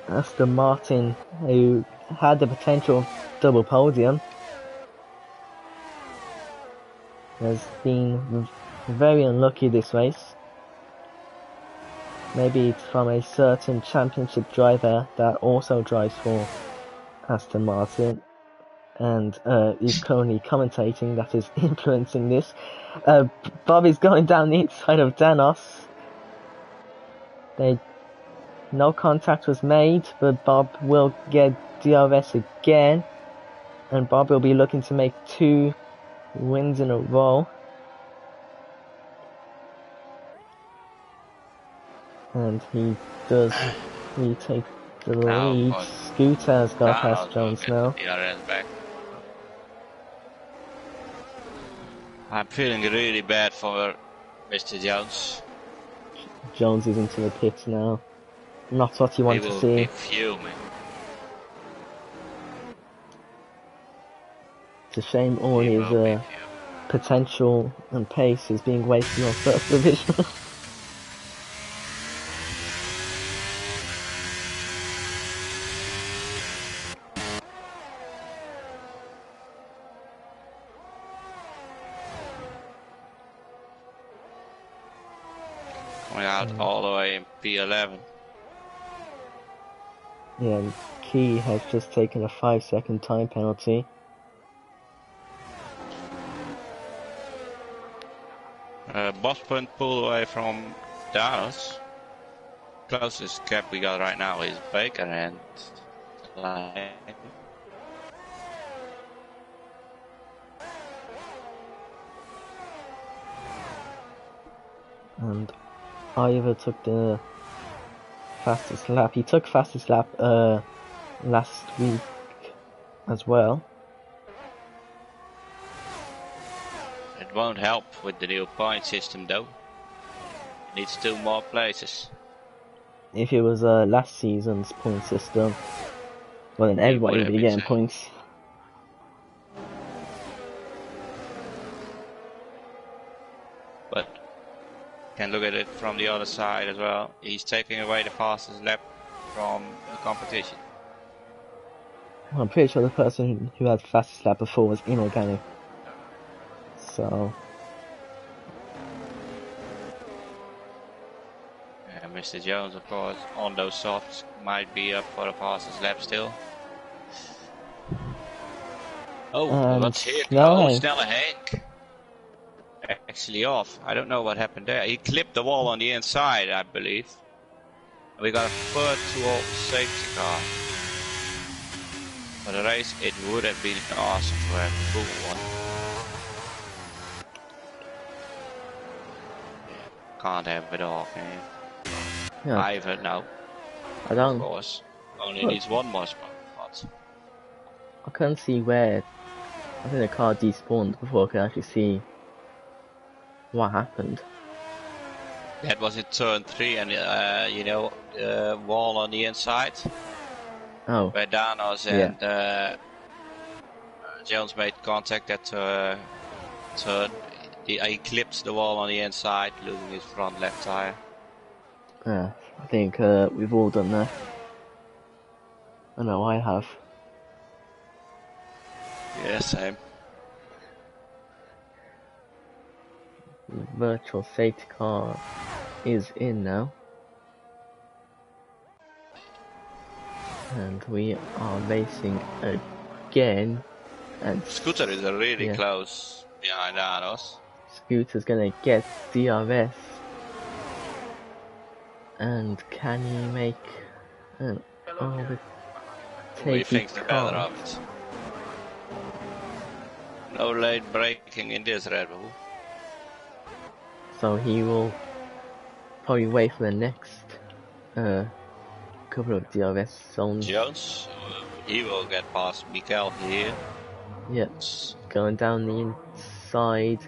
Aston Martin, who had the potential double podium, has been very unlucky this race. Maybe it's from a certain championship driver that also drives for Aston Martin and is currently commentating that is influencing this. Bob is going down the inside of Danos. No contact was made, but Bob will get DRS again, and Bob will be looking to make 2 wins in a row. And he does retake the lead. Scooter has got past Jones now. I'm feeling really bad for Mr. Jones. Jones is into the pits now. Not what you want to see. He will be fuming. It's a shame all his potential and pace is being wasted on first division. Coming out all the way in P11. Yeah, and Key has just taken a 5-second time penalty. Bosman pulled away from Danos. Closest gap we got right now is Baker and Line. And Ivor took the fastest lap. He took fastest lap last week as well. It won't help with the new point system though. It needs 2 more places. If it was last season's point system, well then everybody would be getting points. But can look at it from the other side as well. He's taking away the fastest lap from the competition. Well, I'm pretty sure the person who had fastest lap before was inorganic. So. Mr. Jones, of course, on those softs might be up for the fastest lap still. Oh, what's here? Oh, Snelle Henk. Actually off. I don't know what happened there. He clipped the wall on the inside, I believe. We got a third to all safety car. For the race, it would have been awesome to have a full one. Can't have it all, can you? Yeah. Either, no. I don't. Of course. Only needs 1 more spot. I couldn't see where. I think the car despawned before I could actually see what happened. That was in turn 3, and you know, the wall on the inside. Oh. Where Danos and Jones made contact at turn. He clipped the wall on the inside, losing his front left tire. Yeah, I think we've all done that. I know I have. Yeah, same. The virtual safety car is in now. And we are racing again. And Scooter is really close behind Danos. Scooter's gonna get DRS. And can he make an overtaking? He thinks the better of it. No late braking in this Red Bull. So he will probably wait for the next couple of DRS zones. Jones, he will get past Mikael here. Yep, going down the inside.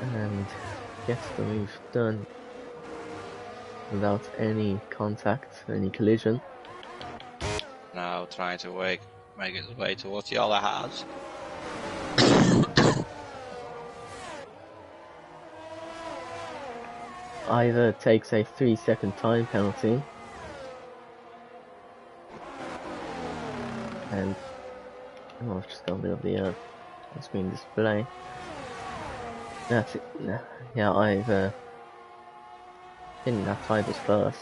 And gets the move done without any contact, any collision. Now trying to make his way towards the other house. Either takes a 3-second time penalty, and I've just got rid of the screen display. That's it. Yeah, I think that side was first.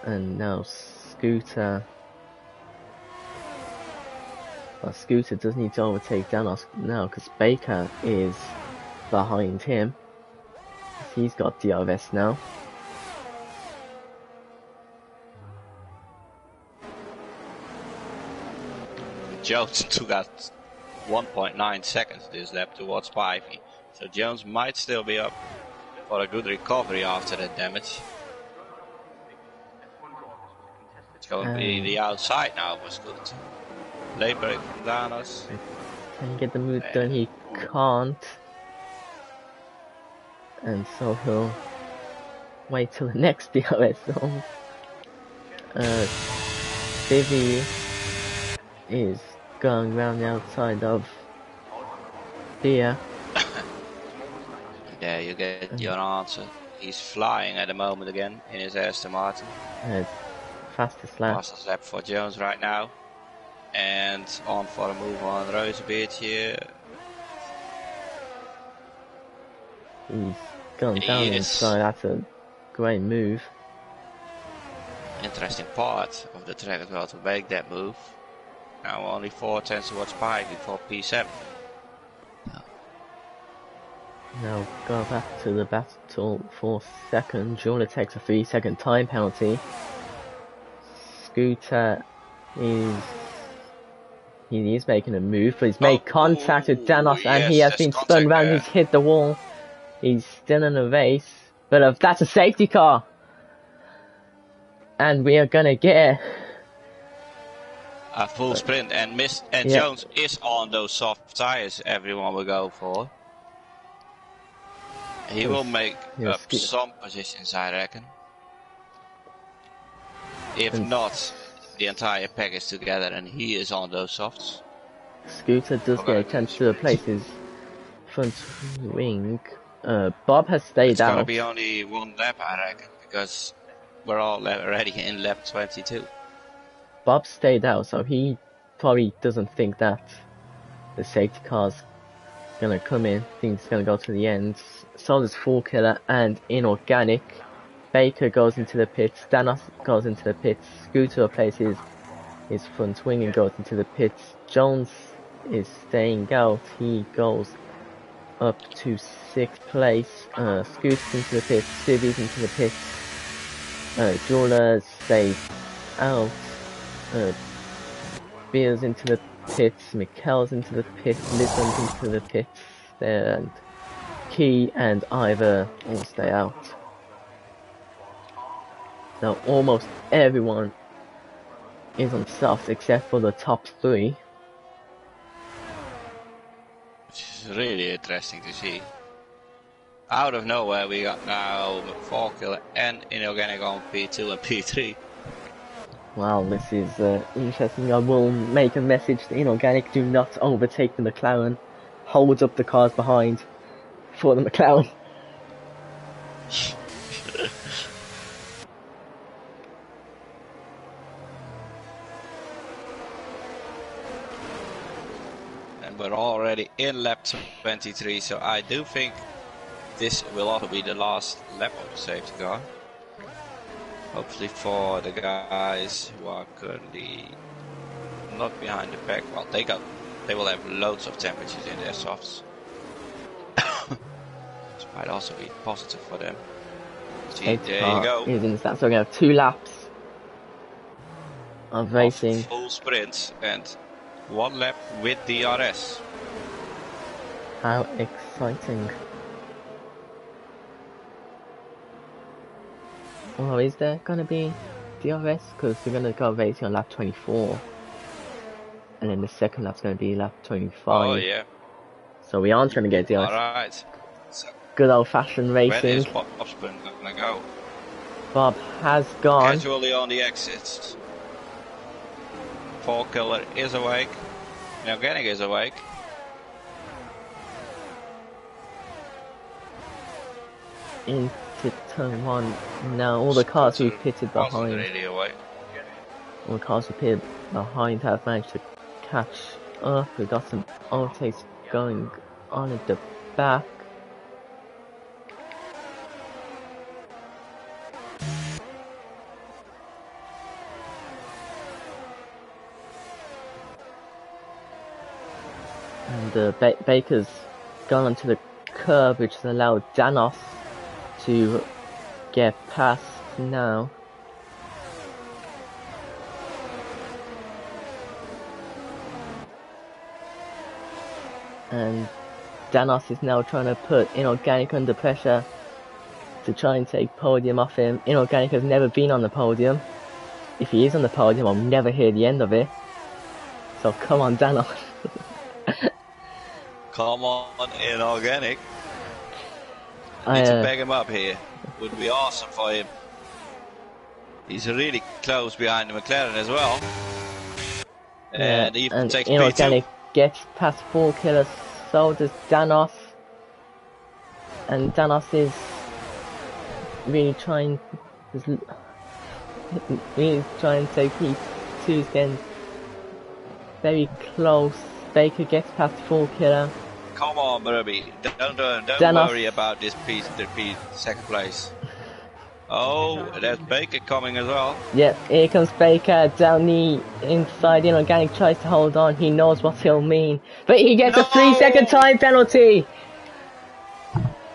And now Scooter. Well, Scooter does need to overtake Danos now because Baker is behind him. He's got DRS now. Jones took out 1.9 seconds this lap towards Spivey. So Jones might still be up for a good recovery after that damage. It's going to be the outside now for Scooter. Late break from Danos. Can he get the move done? He can't. And so he'll wait till the next DRS zone. Vivi is going around the outside of Thea. There you get your answer. He's flying at the moment again in his Aston Martin. Fastest lap. Fastest lap for Jones right now. And on for a move on Rosebeard here. He's gone down inside. That's a great move. Interesting part of the track as well to make that move. Now only 4 tenths towards Spike before P7. Now go back to the battle for second. Jula takes a 3-second time penalty. Scooter he is making a move, but he's made contact with Danos and he has been spun around. He's hit the wall. He's still in the race, but that's a safety car. And we are gonna get a full sprint and missed. And yeah. Jones is on those soft tires everyone will go for. He will make up some positions, I reckon. If not, the entire package together, and he is on those softs. Scooter does get a chance to replace his front wing. Bob has stayed it's out. It's gonna be only one lap, I reckon, because we're all already in lap 22. Bob stayed out, so he probably doesn't think that the safety car's gonna come in. Thinks it's gonna go to the end. So does Full Killer and Inorganic. Baker goes into the pits. Danos goes into the pits. Scooter replaces his front wing and goes into the pits. Jones is staying out. He goes up to 6th place. Scooter's into the pits. Civi's into the pits. Jeweler stays out. Beer's into the pits. Mikkel's into the pits. Lisbon's into the pits. And Key and Ivor all stay out. Now almost everyone is on softs except for the top 3. Which is really interesting to see. Out of nowhere we got now 4 Killer and Inorganic on P2 and P3. Wow, this is interesting. I will make a message to Inorganic: do not overtake the McLaren. Hold up the cars behind for the McLaren. And we're already in lap 23, so I do think this will also be the last lap of the safety car. Hopefully for the guys who are currently not behind the pack. Well, they will have loads of temperatures in their softs. This might also be positive for them. See, there you go. Is in the stats. So we have 2 laps of racing. Full sprints and 1 lap with DRS. How exciting. Oh, is there gonna be DRS? Because we're gonna go racing on lap 24. And then the second lap's gonna be lap 25. Oh yeah. So we aren't gonna get DRS. Alright. So good old fashioned racing. Where is Bob's sprint gonna go? Bob has gone. Casually on the exits. 4 Killer is awake. Organic is awake. Into turn 1. Now all the cars who pitted behind. Really awake. All the cars who pitted behind have managed to catch up. We've got some overtakes going on at the back. And Baker's gone onto the curb, which has allowed Danos to get past now. And Danos is now trying to put Inorganic under pressure to try and take podium off him. Inorganic has never been on the podium. If he is on the podium, I'll never hear the end of it. So come on, Danos. Come on, Inorganic. Need to bag him up here. Would be awesome for him. He's really close behind the McLaren as well. And he even takes Inorganic P2. Gets past 4 Killers, so does Danos. And Danos is really trying to take P2's getting very close. Baker gets past 4 Killer. Come on, Burby. Don't worry about this second place. Oh, there's Baker coming as well. Yep, here comes Baker down the inside. Inorganic tries to hold on. He knows what he'll mean. But he gets a 3-second time penalty.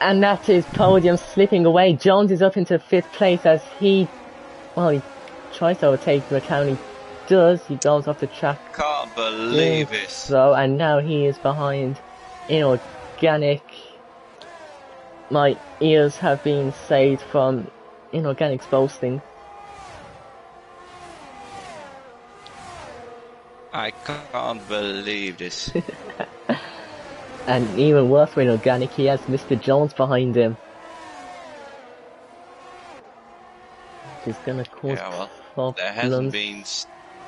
And that's his podium slipping away. Jones is up into 5th place as he tries to overtake the McLaren. He does. He goes off the track. Can't believe it. So, and now he is behind Inorganic. My ears have been saved from Inorganic's boasting. I can't believe this. And even worse for an organic, he has Mr. Jones behind him. Which is gonna cause Yeah, well, problems. there hasn't been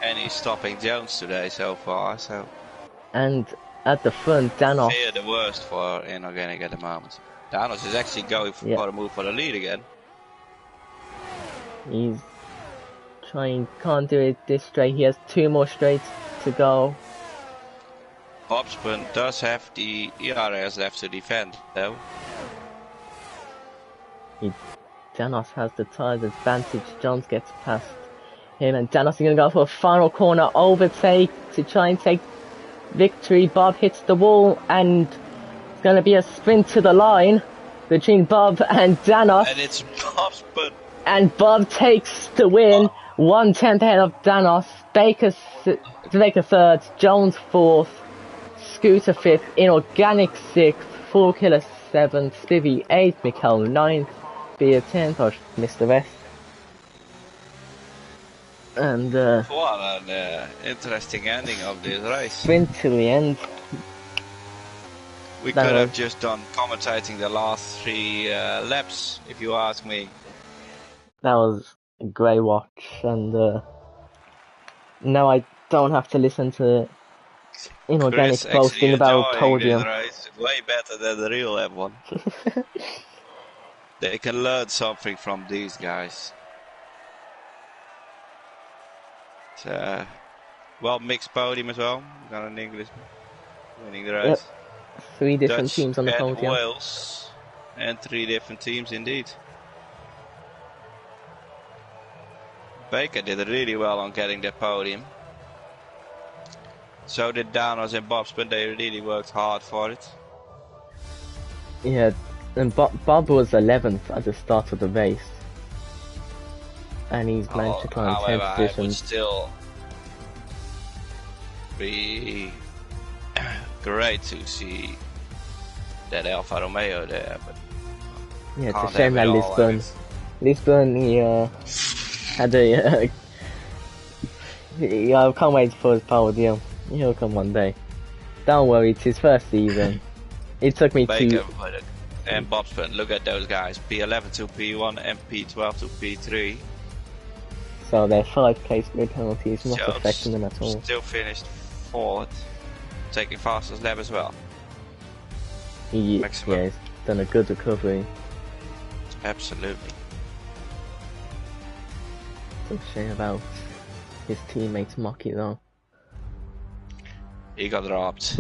any stopping Jones today so far, so... And at the front, Danos. Fear the worst for inorganic at the moment. Danos is actually going for a move for the lead again. He's trying, can't do it this straight. He has 2 more straights to go. Bobspin does have the ERS left to defend, though. Danos has the tires advantage. Jones gets past him, and Danos is going to go for a final corner overtake to try and take victory. Bob hits the wall, and it's going to be a sprint to the line between Bob and Danos. And it's Bobspin. And Bob takes the win, 1/10 ahead of Danos. Baker third, Jones fourth, Scooter fifth, Inorganic sixth, Full Killer seventh, Spivvy eighth, Mikkel ninth, Beer 10th, or Mr. West. And what an interesting ending of this race. Sprint to the end. We could have just done commentating the last 3 laps, if you ask me. That was a great watch, and now I don't have to listen to Inorganic boasting about podium. Race. Way better than the real F1. They can learn something from these guys. It's well mixed podium as well. We got an Englishman winning the race. Yep. 3 different Dutch teams on the and podium. Wales, and 3 different teams indeed. Baker did really well on getting the podium. So did Danos and Bobspin. They really worked hard for it. Yeah, and Bob was 11th at the start of the race. And he's managed to climb 10 positions. It would still be great to see that Alfa Romeo there, but yeah, it's a shame that Lisbon, he had a I can't wait for his podium. He'll come one day. Don't worry, it's his first season. It took me Baker and Bobspin, look at those guys. P11 to P1 and P12 to P3. So their 5 place grid penalties not affecting them at all. Still finished 4th, taking fastest lap as well. Yeah, he's done a good recovery. Absolutely. It's a shame about his teammates Mocky though. He got dropped.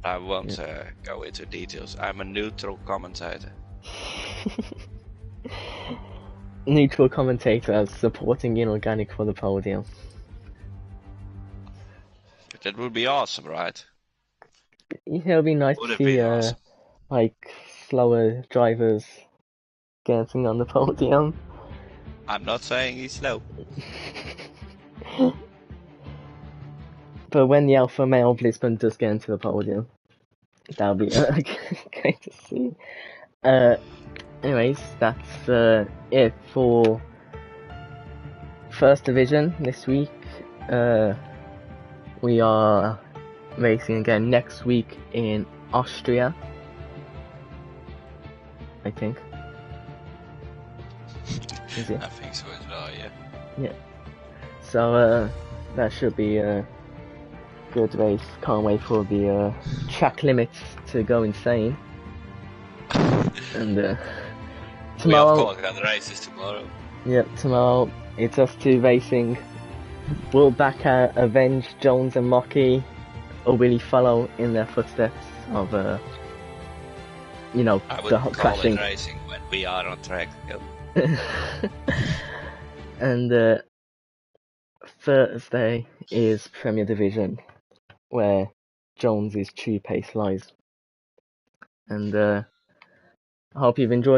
I won't go into details. I'm a neutral commentator. Neutral commentator supporting Inorganic for the podium. That would be awesome, right? It'll be nice to see awesome. Like slower drivers getting on the podium. I'm not saying he's slow. But when the Alpha Male Blisbane does get into the podium, that'll be great to see. Anyways, that's it for First Division this week. We are racing again next week in Austria, I think. Is it? I think so as well, yeah. Yeah. So that should be a good race. Can't wait for the track limits to go insane. And tomorrow, we of course got the races tomorrow. Yeah, tomorrow it's us 2 racing. Will Backer avenge Jones and Mocky, or will he follow in their footsteps of the crashing? Racing when we are on track. Yep. And Thursday is Premier Division, where Jones's true pace lies. And I hope you've enjoyed